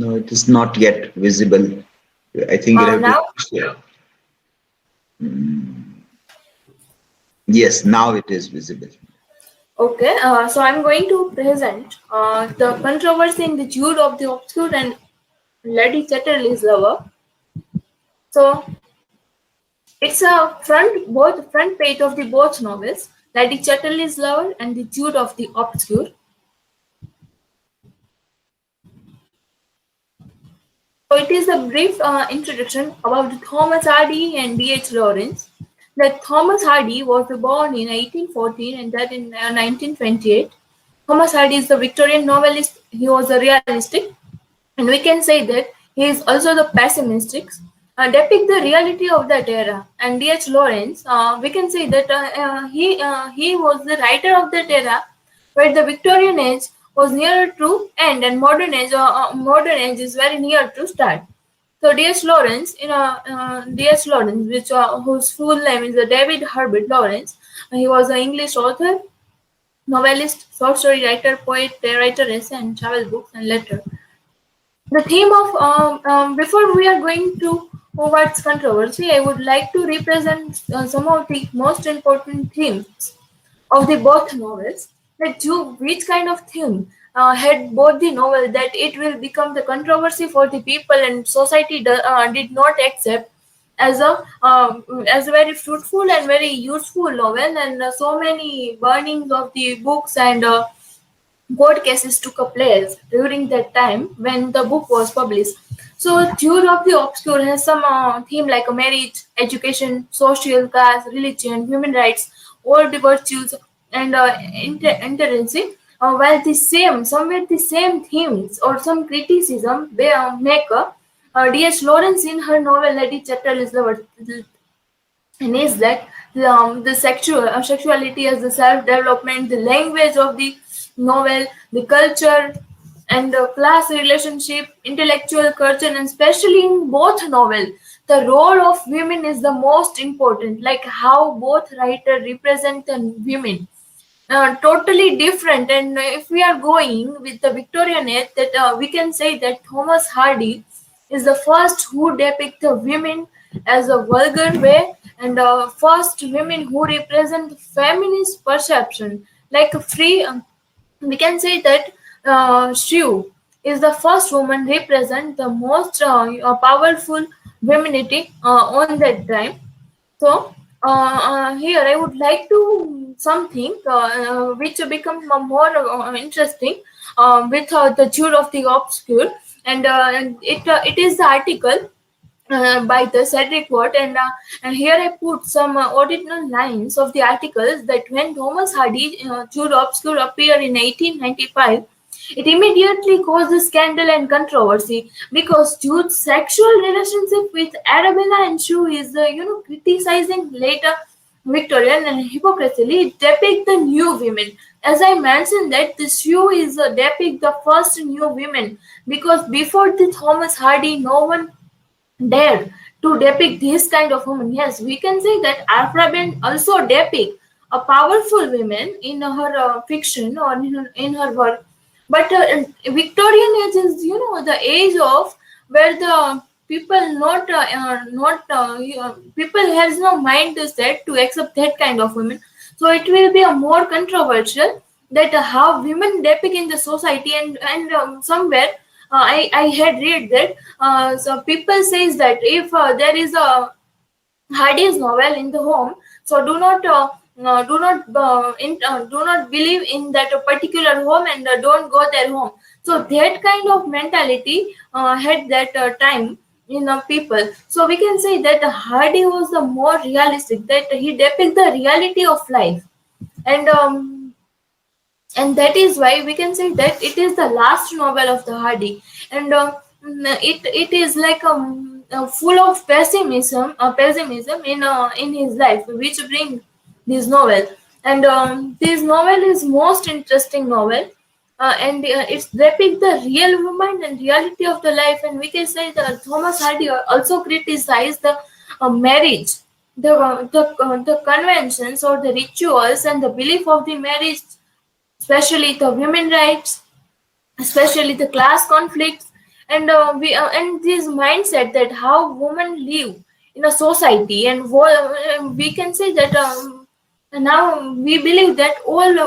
No, it is not yet visible. I think you have to Now, share. Yes, now it is visible. okay. So I'm going to present the controversy in the Jude of the Obscure and Lady Chatterley's lover. So it's a both front page of the both novels, Lady Chatterley's lover and the Jude of the Obscure. So it is a brief introduction about Thomas Hardy and D.H. Lawrence. That Thomas Hardy was born in 1814 and died in 1928. Thomas Hardy is the Victorian novelist. He was a realistic, and we can say that he is also the pessimistic. Depict the reality of that era. And D.H. Lawrence, we can say that he was the writer of that era, where the Victorian age was nearer to end and modern age is very near to start. So D.H. Lawrence, D.H. Lawrence, whose full name is David Herbert Lawrence, he was an English author, novelist, short story writer, poet, writer, essay, and travel books and letter. The theme of before we are going to towards controversy, I would like to represent some of the most important themes of the both novels. Like which kind of theme had both the novel that it will become the controversy for the people and society did not accept as a very fruitful and very useful novel, and so many burnings of the books and court cases took place during that time when the book was published. So, Jude of the Obscure has some theme like marriage, education, social, caste, religion, human rights, all the virtues, and intelligence. While somewhere the same themes or some criticism they make D.H. Lawrence in her novel Lady Chatterley's Lover, and is that the sexuality as the self-development, the language of the novel, the culture and the class relationship, intellectual culture, and especially in both novel, the role of women is the most important, like how both writers represent the women. Totally different, and if we are going with the Victorian age, that we can say that Thomas Hardy is the first who depict the women as a vulgar way, and first women who represent feminist perception like free. We can say that Shrew is the first woman represent the most powerful femininity on that time. So here I would like to something which becomes more interesting with the Jude of the Obscure, and it is the article by the Cedric Watt, and here I put some original lines of the articles that when Thomas Hardy Jude Obscure appeared in 1895, it immediately caused a scandal and controversy because Jude's sexual relationship with Arabella and Shrew is, criticizing later Victorian and hypocritically depict the new women. As I mentioned that the Shrew is depict the first new women because before the Thomas Hardy, no one dare to depict this kind of woman. Yes, we can say that Afra Ben also depict a powerful woman in her fiction or in her work. But Victorian age is, the age of where the people people has no mind to set to accept that kind of women. So it will be a more controversial that how women depict in the society, and somewhere I had read that so people says that if there is a Hardy's novel in the home, so do not believe in that particular home, and don't go their home. So that kind of mentality had that time in people. So we can say that Hardy was the more realistic, that he depicts the reality of life, and that is why we can say that it is the last novel of the Hardy, and it is like full of pessimism in his life, which bring this novel, and this novel is most interesting novel, and it's depict the real woman and reality of the life, and we can say that Thomas Hardy also criticized the marriage, the conventions or the rituals and the belief of the marriage, especially the women rights, especially the class conflicts, and this mindset that how women live in a society, and we can say that now we believe that all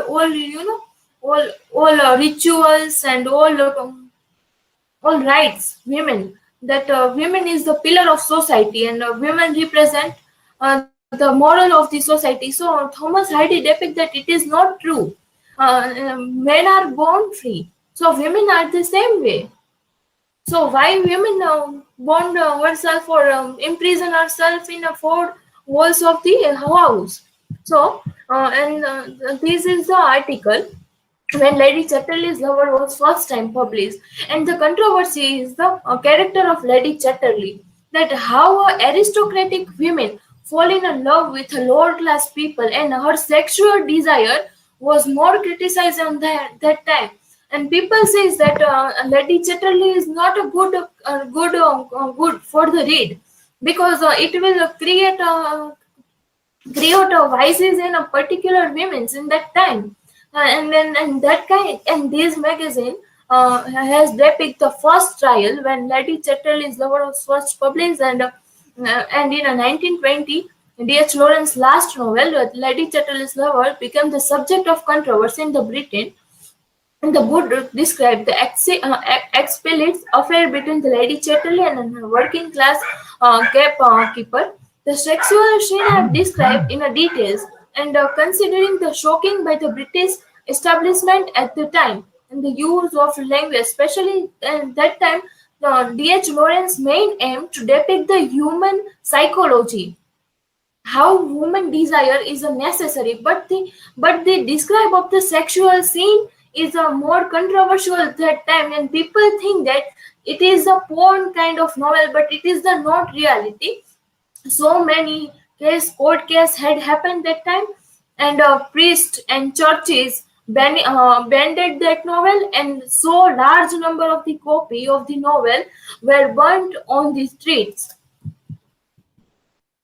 all rituals and all rights women, that women is the pillar of society, and women represent the moral of the society. So Thomas Hardy depicts that it is not true. Men are born free, so women are the same way. So why women bond ourselves or imprison ourselves in the four walls of the house? So and this is the article when Lady Chatterley's Lover was first time published, and the controversy is the character of Lady Chatterley, that how aristocratic women fall in love with lower class people, and her sexual desire was more criticized on that time. And people says that Lady Chatterley is not a good for the read, because it will create vices in a particular women's in that time. And that kind, and this magazine has depicted the first trial when Lady Chatterley's Lover was first published, and in 1920 D.H. Lawrence's last novel, Lady Chatterley's Lover, became the subject of controversy in the Britain. And the book described the explicit affair between the Lady Chaterly and a working class keeper. The sexual scene are described in a details, and considering the shocking by the British establishment at the time, and the use of language, especially at that time, D.H. Lawrence's main aim to depict the human psychology, how woman desire is a necessary, but the describe of the sexual scene is a more controversial at that time, and people think that it is a porn kind of novel, but it is the not reality. So many court case had happened that time, and priests and churches banned that novel, and so large number of the copy of the novel were burnt on the streets.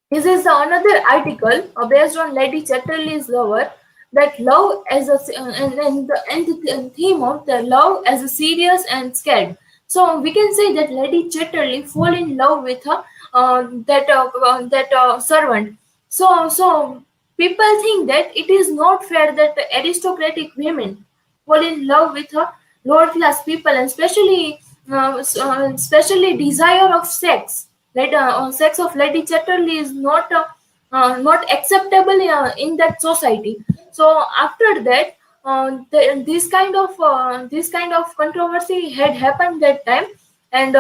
This is another article based on Lady Chatterley's Lover, that love as a and the theme of the love as a serious and scared. So we can say that Lady Chatterley fall in love with her that servant. So people think that it is not fair that the aristocratic women fall in love with her lower class people, and especially desire of sex. Like sex of Lady Chatterley is not acceptable in that society. So after that, this kind of controversy had happened that time, and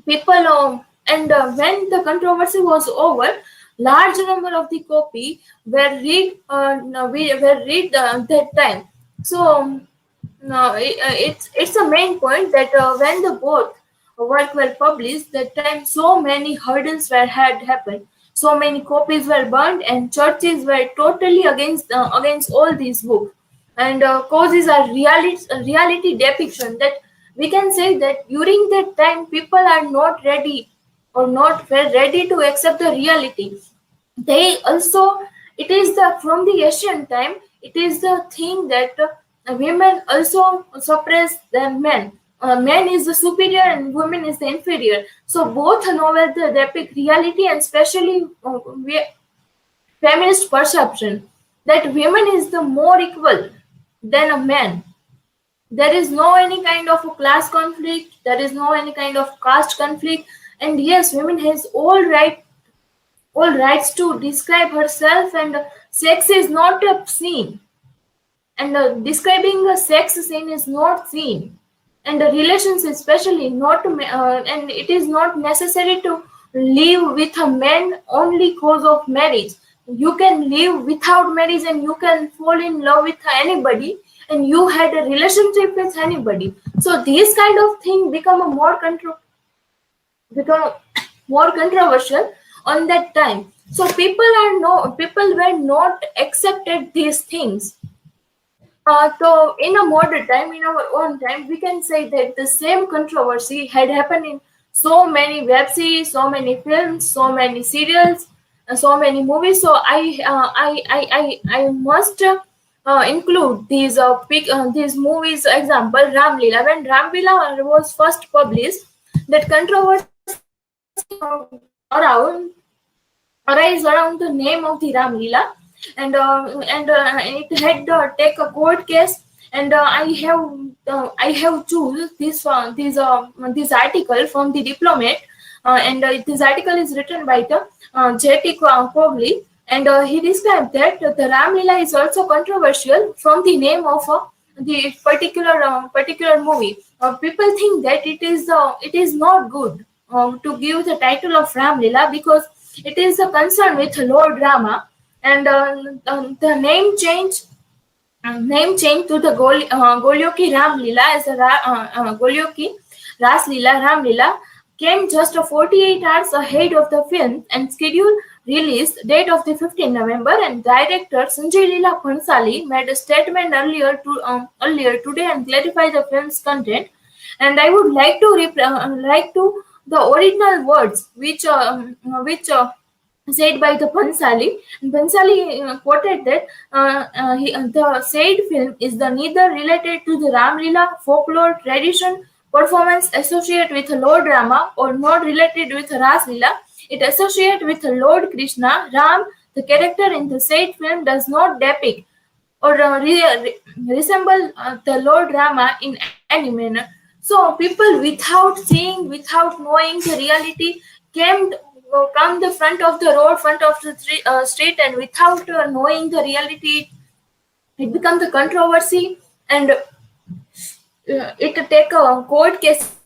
people when the controversy was over, large number of the copy were read that time. So no, it's a main point that when the both work were published, that time so many hurdles had happened, so many copies were burned, and churches were totally against all these books. And causes are reality depiction, that we can say that during that time people are not ready or not were ready to accept the reality. They also, it is the from the ancient time, it is the thing that women also suppress than men. Men is the superior and women is the inferior. So both novels depict reality, and especially feminist perception, that women is the more equal than a man. There is no any kind of a class conflict, there is no any kind of caste conflict, and yes, women has all rights to describe herself, and sex is not a scene, and describing a sex scene is not seen, and the relations especially not and it is not necessary to live with a man only cause of marriage. You can live without marriage, and you can fall in love with anybody, and you had a relationship with anybody. So these kind of thing become more controversial on that time. So people were not accepted these things. So in a modern time, in our own time, we can say that the same controversy had happened in so many web series, so many films, so many serials, and so many movies. So I must include these movies. Example, Ram Leela. When Ram Leela was first published, that controversy around arise around the name of the Ram Leela, and it had take a court case. And I have choose this article from the Diplomat, and this article is written by the J.T. Cogley, and he described that the Ram Leela is also controversial from the name of the particular movie. People think that it is not good to give the title of Ram Leela because it is a concern with Lord Rama, and the name change to the Golyoki Ram Leela as a Golyoki Ras Leela Ram Leela came just 48 hours ahead of the film and scheduled release date of the 15th November. And director Sanjay Leela Bhansali made a statement earlier today and clarified the film's content. And I would like to like to the original words which said by the Bhansali. Bhansali quoted that the said film is the neither related to the Ram Leela folklore tradition performance associated with Lord Rama or not related with Ras Leela. It associated with Lord Krishna. Ram, the character in the said film, does not depict or resemble the Lord Rama in any manner. So people, without seeing, without knowing the reality, came come the front of the road, front of the street, and without knowing the reality, it becomes the controversy, and it take court cases.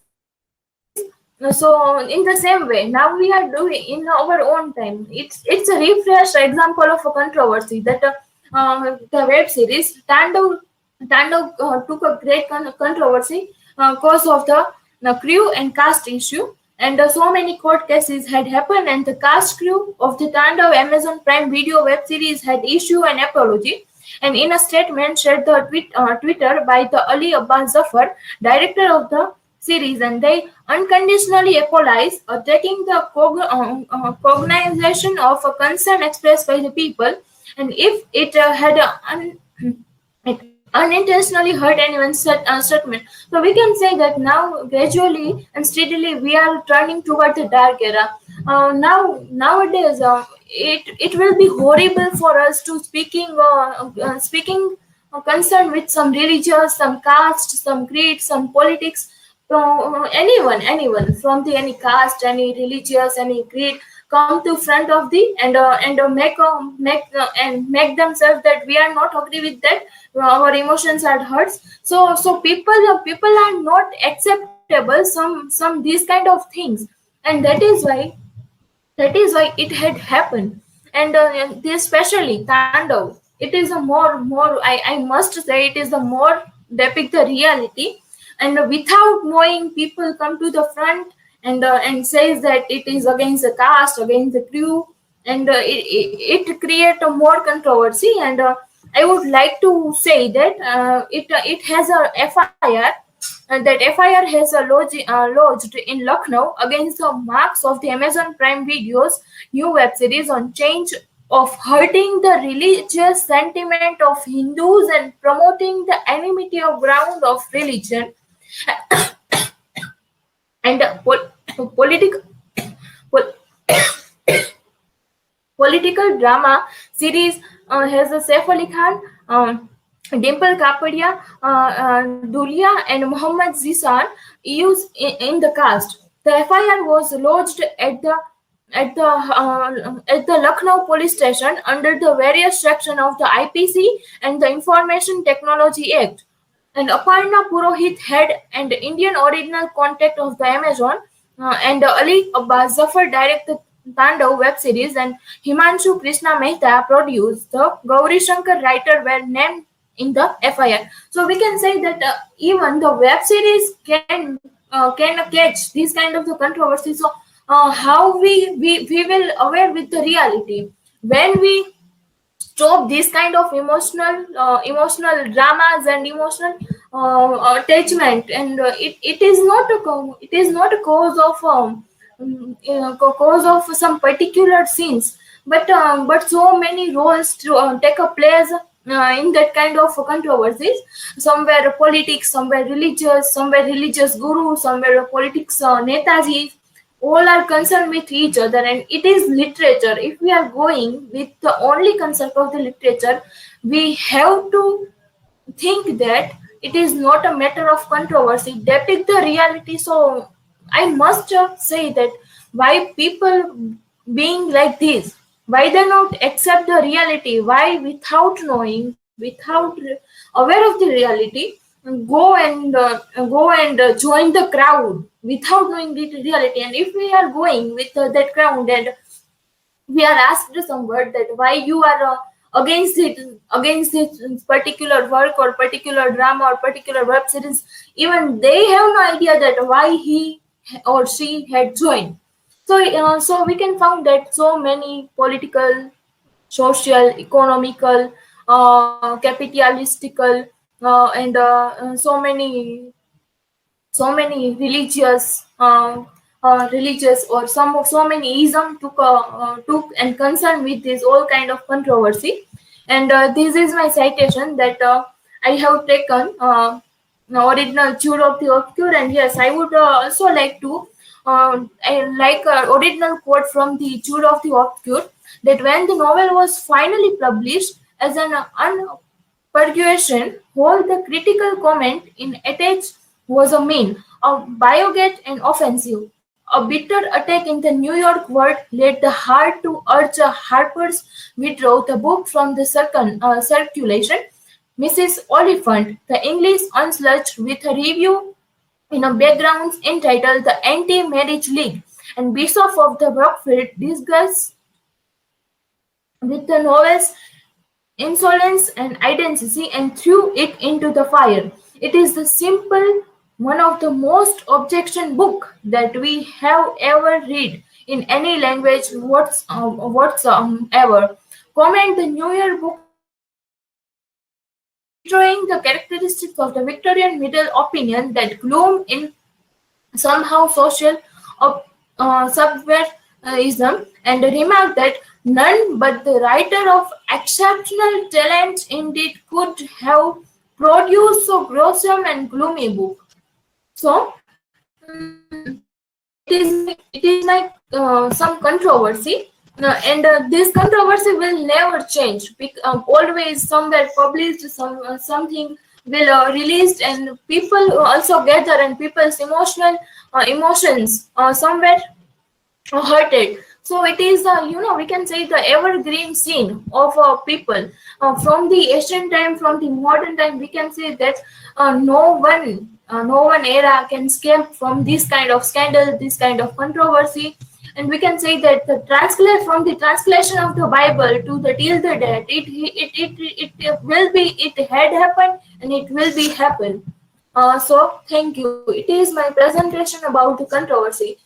So in the same way, now we are doing in our own time. It's a refresh example of a controversy that the web series Tandav took a great controversy cause of the crew and cast issue, and so many court cases had happened, and the cast crew of the Tandav Amazon Prime Video web series had issued an apology. And in a statement shared the Twitter by the Ali Abbas Zafar, director of the series, and they unconditionally apologize, taking the cognization of a concern expressed by the people, and if it had it unintentionally hurt anyone's statement. So we can say that now gradually and steadily we are turning toward the dark era. Nowadays, it will be horrible for us to speaking concern with some religious, some caste, some creed, some politics. Anyone from the any caste, any religious, any creed come to front of the and make themselves that we are not agree with that, our emotions are hurts. So people are not acceptable some these kind of things, and that is why it had happened. And especially Tandav, it is a more I must say it is a more depict the reality, and without knowing people come to the front and says that it is against the caste, against the crew, and it create a more controversy. And I would like to say that it has a FIR, and that FIR has a lodged in Lucknow against the marks of the Amazon Prime Video's new web series on change of hurting the religious sentiment of Hindus and promoting the enmity of ground of religion and political pol- political drama series has a Saif Ali Khan, Dimple Kapadia, Dulia, and Mohammad Zisar used in the cast. The FIR was lodged at the Lucknow police station under the various section of the IPC and the Information Technology Act. And Aparna Purohit, head and Indian original contact of the Amazon, and Ali Abbas Zafar directed Tandav web series, and Himanshu Krishna Mehta produced. The Gauri Shankar writer were named in the FIR. So we can say that even the web series can catch these kind of the controversy. So how we will aware with the reality when we stop this kind of emotional dramas and emotional attachment, and it is not it is not a cause of cause of some particular scenes, but so many roles to take a place in that kind of controversies. Somewhere politics, somewhere religious guru, somewhere politics Netaji, all are concerned with each other, and it is literature. If we are going with the only concept of the literature, we have to think that it is not a matter of controversy, depict the reality. So I must say that why people being like this, why they not accept the reality, why without knowing, without aware of the reality, go and join the crowd without knowing the reality. And if we are going with that crowd, and we are asked some word that why you are against this particular work or particular drama or particular web series, even they have no idea that why he or she had joined. So we can find that so many political, social, economical, capitalistical, and so many religious or so many ism took and concern with this all kind of controversy. And this is my citation that I have taken the original Jude of the Obscure. And yes, I would also like to original quote from the Jude of the Obscure, that when the novel was finally published as an persuasion, while the critical comment in attached was a mean, a bigot and offensive. A bitter attack in the New York World led the Heart to urge Harper's withdraw the book from the circulation. Mrs. Oliphant, the English onslaught with a review in a background entitled The Anti-Marriage League, and Bishop of the Brookfield discussed with the novel's insolence and identity and threw it into the fire. It is the simple one of the most objection book that we have ever read in any language whatsoever. Comment the New Year book destroying the characteristics of the Victorian middle opinion that gloom in somehow social subversivism, and remarked that none but the writer of exceptional talent indeed could have produced so gruesome and gloomy book. So it is like some controversy, and this controversy will never change. Always somewhere published, something will released, and people also gather, and people's emotions somewhere hurted. So it is, we can say the evergreen scene of people from the ancient time, from the modern time. We can say that no one era can escape from this kind of scandal, this kind of controversy. And we can say that the from the translation of the Bible to the till the date, it will be, it had happened, and it will be happen. So thank you. It is my presentation about the controversy.